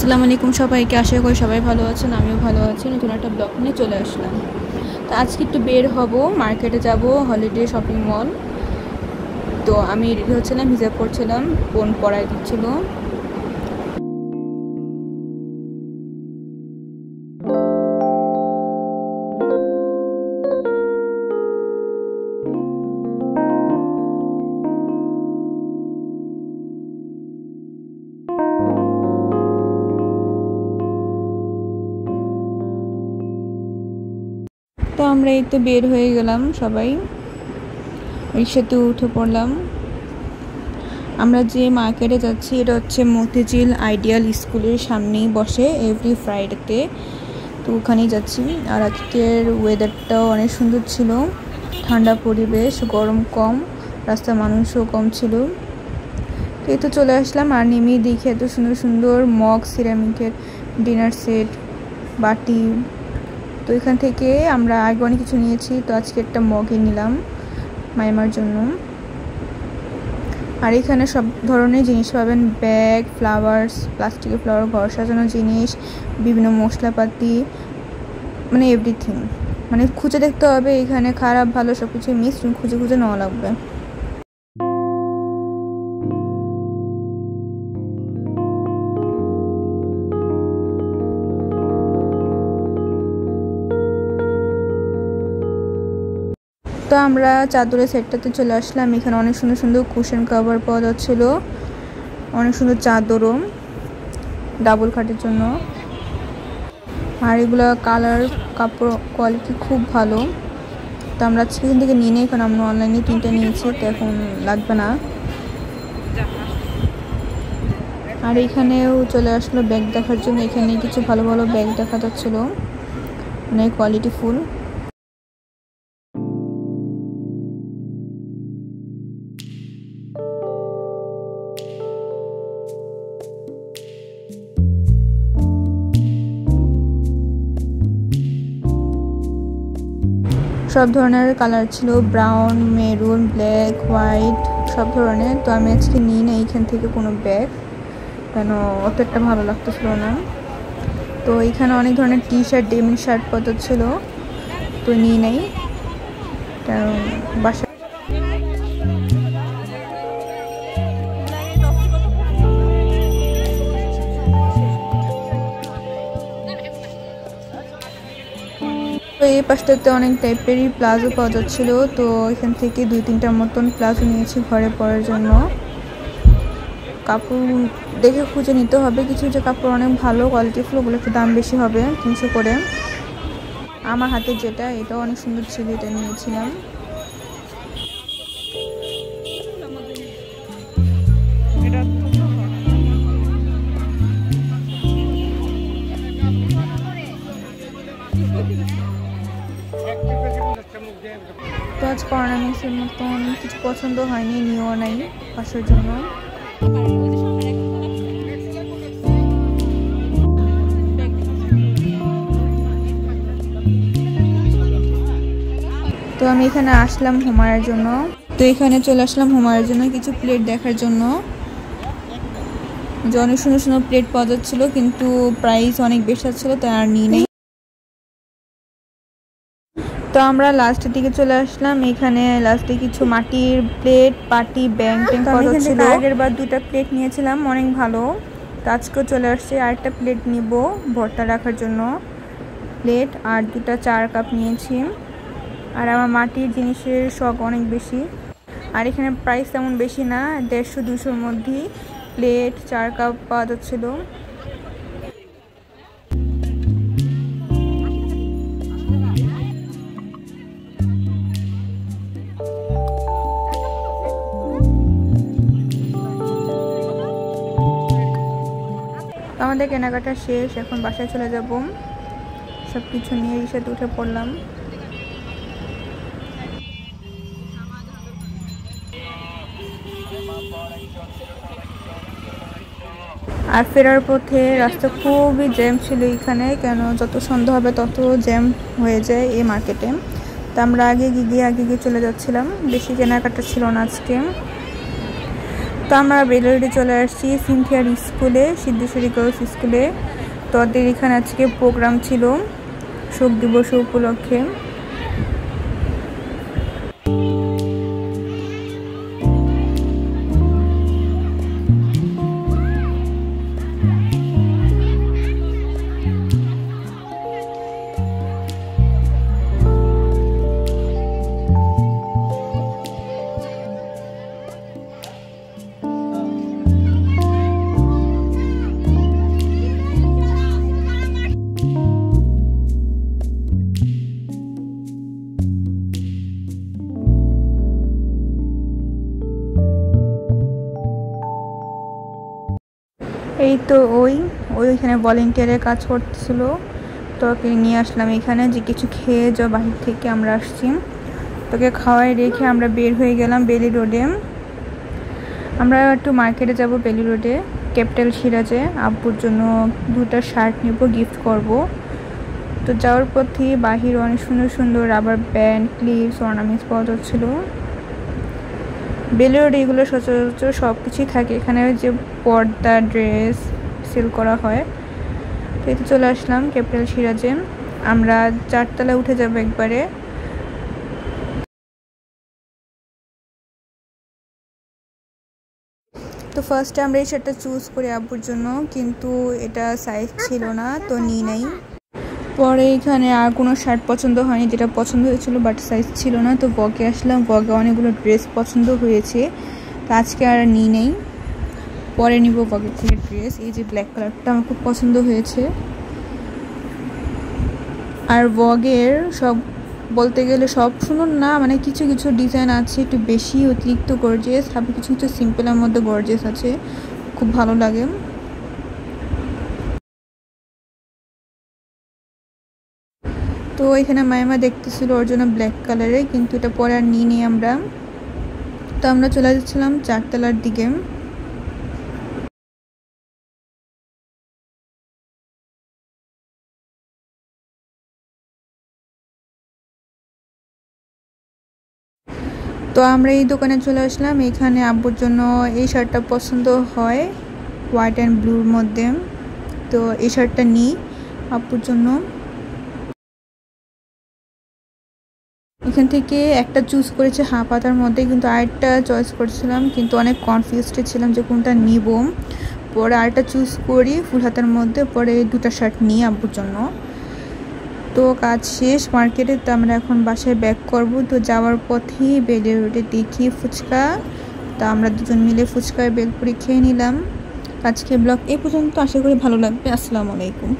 আসসালামু আলাইকুম সবাইকে, আশা করি সবাই ভালো আছেন। আমিও ভালো আছি। নতুন একটা ব্লগ নিয়ে চলে আসলাম। তো আজকে একটু বের হব, মার্কেটে যাব, হলিডে শপিং মল। তো আমি রেডি হচ্ছিলাম, হিজাব পরছিলাম, বোন পড়ায় দিচ্ছিল। তো আমরা এই তো বের হয়ে গেলাম, সবাই রিক্সাতে উঠে পড়লাম। আমরা যে মার্কেটে যাচ্ছি এটা হচ্ছে মতিঝিল আইডিয়াল স্কুলের সামনেই বসে এভরি ফ্রাইডেতে। তো ওখানেই যাচ্ছি। আর আজকের ওয়েদারটাও অনেক সুন্দর ছিল, ঠান্ডা পরিবেশ, গরম কম, রাস্তার মানুষও কম ছিল। তো এই তো চলে আসলাম। আর নেমেই দেখি এত সুন্দর সুন্দর মগ, সিরামিকের ডিনার সেট, বাটি। তো এখান থেকে আমরা আগে অনেক কিছু নিয়েছি, তো আজকে একটা মগে নিলাম মাইমার জন্য। আর এখানে সব ধরনের জিনিস পাবেন, ব্যাগ, ফ্লাওয়ার্স, প্লাস্টিকের ফ্লাওয়ার, ঘর সাজানোর জিনিস, বিভিন্ন মশলাপাতি, মানে এভরিথিং। মানে খুঁজে দেখতে হবে, এখানে খারাপ ভালো সব কিছু মিক্স, খুঁজে খুঁজে নেওয়া লাগবে। তো আমরা চাদরের সেটটাতে চলে আসলাম। এখানে অনেক সুন্দর সুন্দর কুশন কভার পাওয়া যাচ্ছিল, অনেক সুন্দর চাদরও ডাবল খাটের জন্য। আর এগুলো কালার, কাপড় কোয়ালিটি খুব ভালো। তো আমরা আজকে এখান থেকে নিয়ে নিই, এখন আমরা অনলাইনে 3টা নিয়েছি, তো এখন লাগবে না। আর এখানেও চলে আসলো ব্যাগ দেখার জন্য। এখানে কিছু ভালো ভালো ব্যাগ দেখা যাচ্ছিলো, অনেক কোয়ালিটি ফুল। সব ধরনের কালার ছিল, ব্রাউন, মেরুন, ব্ল্যাক, হোয়াইট, সব ধরনের। তো আমি আজকে নিই না এইখান থেকে কোনো ব্যাগ, কেন অত একটা ভালো লাগতেছিল না। তো এখানে অনেক ধরনের টি শার্ট, ডেমিন শার্ট পাওয়া ছিল, তো নিই নাই কারণ বাসা। তো এই পাশটাতে অনেক টাইপেরই প্লাজো পাওয়া যাচ্ছিল, তো এখান থেকে 2-3টার মতন প্লাজো নিয়েছি ঘরে পরার জন্য। কাপড় দেখে খুঁজে নিতে হবে, কিছু কিছু কাপড় অনেক ভালো কোয়ালিটিফুল, ওগুলো একটু দাম বেশি হবে, 300 করে। আমার হাতে যেটা, এটাও অনেক সুন্দর ছিল, এটা নিয়েছিলাম। তো আজকে অর্নামেন্টসের মতন কিছু পছন্দ হয়নি, নিয়েও নাই বাসার জন্য। তো আমি এখানে আসলাম হুমায়ুনের জন্য। তো এখানে চলে আসলাম হুমায়ুনের জন্য কিছু প্লেট দেখার জন্য, যে অনেক সুন্দর সুন্দর প্লেট পাওয়া যাচ্ছিল, কিন্তু প্রাইস অনেক বেশি ছিল, তাই আর নিই নেই। তো আমরা লাস্টের দিকে চলে আসলাম। এখানে লাস্টে কিছু মাটির প্লেট, পাটি, ব্যাং ট্যাং পাওয়া ছিল। আগের বার 2টা প্লেট নিয়েছিলাম, অনেক ভালো। তো আজকেও চলে আসছে, আরেকটা প্লেট নিব ভর্তা রাখার জন্য প্লেট, আর 2টা 4 কাপ নিয়েছি। আর আমার মাটির জিনিসের শখ অনেক বেশি। আর এখানে প্রাইস তেমন বেশি না, 150-200-র মধ্যেই প্লেট, 4 কাপ পাওয়া যাচ্ছিল। আমাদের কেনাকাটা শেষ, এখন বাসায় চলে যাব। সব কিছু নিয়ে রিক্সাতে উঠে পড়লাম। আর ফেরার পথে রাস্তা খুবই জ্যাম ছিল এখানে, কেন যত সন্ধ্যা হবে তত জ্যাম হয়ে যায় এই মার্কেটে। তো আমরা আগে গিয়ে চলে যাচ্ছিলাম, বেশি কেনাকাটা ছিল না আজকে। তো আমরা বেলুড়ে চলে আসছি সিনথিয়ার স্কুলে, সিদ্ধেশ্বরী গার্লস স্কুলে। তো ওদের এখানে আজকে প্রোগ্রাম ছিল শোক দিবস উপলক্ষে। এই তো ওইখানে ভলেন্টিয়ারের কাজ করতেছিল, তো ওকে নিয়ে আসলাম এখানে যে কিছু খেয়ে যাও, বাহির থেকে আমরা আসছি। তোকে খাওয়াই রেখে আমরা বের হয়ে গেলাম বেলি রোডে। আমরা একটু মার্কেটে যাব বেলি রোডে, ক্যাপিটাল সিরাজে আব্বুর জন্য 2টা শার্ট নেব, গিফট করব। তো যাওয়ার পথে বাহির অনেক সুন্দর সুন্দর রাবার ব্যান্ড, ক্লিপস, অর্নামেন্টস পাওয়া যাচ্ছিল। বেলি রোডে এগুলো সচরাচর সব কিছুই থাকে, এখানে যে পর্দা, ড্রেস সেল করা হয়। তো এতে চলে আসলাম ক্যাপিটাল সিরাজে। আমরা 4 তলায় উঠে যাব একবারে। তো ফার্স্টে আমরা এই শার্টটা চুজ করি আব্বুর জন্য, কিন্তু এটা সাইজ ছিল না, তো নিই নাই। পরে এখানে আর কোনো শার্ট পছন্দ হয়নি, যেটা পছন্দ হয়েছিল বাট সাইজ ছিল না। তো বগে আসলাম, বগে অনেকগুলো ড্রেস পছন্দ হয়েছে, তো আজকে আর নিই নেই, পরে নিব বগের থেকে ড্রেস। এই যে ব্ল্যাক কালারটা আমার খুব পছন্দ হয়েছে। আর বগের সব বলতে গেলে সব সুন্দর না, মানে কিছু কিছু ডিজাইন আছে একটু বেশি অতিরিক্ত গর্জিয়াস, আবার কিছু কিছু সিম্পলের মধ্যে গর্জিয়াস আছে, খুব ভালো লাগে। তো এখানে মাইমা দেখতেছিল ওর জন্য ব্ল্যাক কালারে, কিন্তু এটা পরে আর নিই নেই আমরা। তো আমরা চলে যাচ্ছিলাম 4 তলার দিকে। তো আমরা এই দোকানে চলে আসলাম, এখানে আব্বুর জন্য এই শার্টটা পছন্দ হয় হোয়াইট অ্যান্ড ব্লুর মধ্যে, তো এই শার্টটা নিই আব্বুর জন্য। এখান থেকে একটা চুজ করেছে হাফ হাতার মধ্যে, কিন্তু আরেকটা চয়েস করছিলাম, কিন্তু অনেক কনফিউজড ছিলাম যে কোনটা নিব। পরে আরেকটা চুজ করি ফুল হাতার মধ্যে, পরে 2টা শার্ট নিই আব্বুর জন্য। তো কাজ শেষ মার্কেটে, তো আমরা এখন বাসায় ব্যাক করব। তো যাওয়ার পথেই বেলি রোডে দেখি ফুচকা, তো আমরা দুজন মিলে ফুচকায় বেলপুরি খেয়ে নিলাম। আজকে ব্লগ এই পর্যন্ত, আশা করি ভালো লাগবে। আসসালামু আলাইকুম।